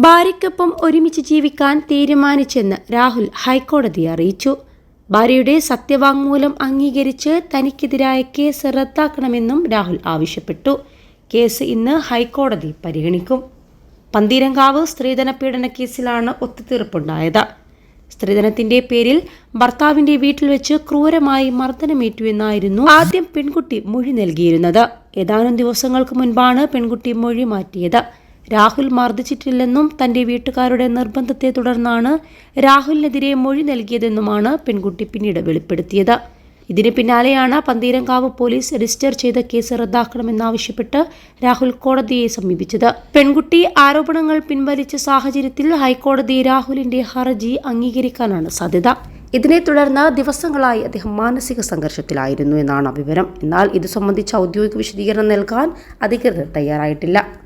ഭാര്യയ്ക്കൊപ്പം ഒരുമിച്ച് ജീവിക്കാൻ തീരുമാനിച്ചെന്ന് രാഹുൽ ഹൈക്കോടതിയെ അറിയിച്ചു. ഭാര്യയുടെ സത്യവാങ്മൂലം അംഗീകരിച്ച് തനിക്കെതിരായ കേസ് റദ്ദാക്കണമെന്നും രാഹുൽ ആവശ്യപ്പെട്ടു. കേസ് ഇന്ന് ഹൈക്കോടതി പരിഗണിക്കും. പന്തീരങ്കാവ് സ്ത്രീധന പീഡന കേസിലാണ് ഒത്തുതീർപ്പുണ്ടായത്. സ്ത്രീധനത്തിന്റെ പേരിൽ ഭർത്താവിന്റെ വീട്ടിൽ വെച്ച് ക്രൂരമായി മർദ്ദനമേറ്റു എന്നായിരുന്നു ആദ്യം പെൺകുട്ടി മൊഴി നൽകിയിരുന്നത്. ഏതാനും ദിവസങ്ങൾക്ക് മുൻപാണ് പെൺകുട്ടി മൊഴി മാറ്റിയത്. രാഹുൽ മർദ്ദിച്ചിട്ടില്ലെന്നും തന്റെ വീട്ടുകാരുടെ നിർബന്ധത്തെ തുടർന്നാണ് രാഹുലിനെതിരെ മൊഴി നൽകിയതെന്നുമാണ് പെൺകുട്ടി പിന്നീട് വെളിപ്പെടുത്തിയത്. ഇതിന് പിന്നാലെയാണ് പന്തീരങ്കാവ് പോലീസ് രജിസ്റ്റർ ചെയ്ത കേസ് റദ്ദാക്കണമെന്നാവശ്യപ്പെട്ട് രാഹുൽ കോടതിയെ സമീപിച്ചത്. പെൺകുട്ടി ആരോപണങ്ങൾ പിൻവലിച്ച സാഹചര്യത്തിൽ ഹൈക്കോടതി രാഹുലിന്റെ ഹർജി അംഗീകരിക്കാനാണ് സാധ്യത. ഇതിനെ തുടർന്ന് ദിവസങ്ങളായി അദ്ദേഹം മാനസിക സംഘർഷത്തിലായിരുന്നു എന്നാണ് വിവരം. എന്നാൽ ഇത് സംബന്ധിച്ച ഔദ്യോഗിക വിശദീകരണം നൽകാൻ അധികൃതർ തയ്യാറായിട്ടില്ല.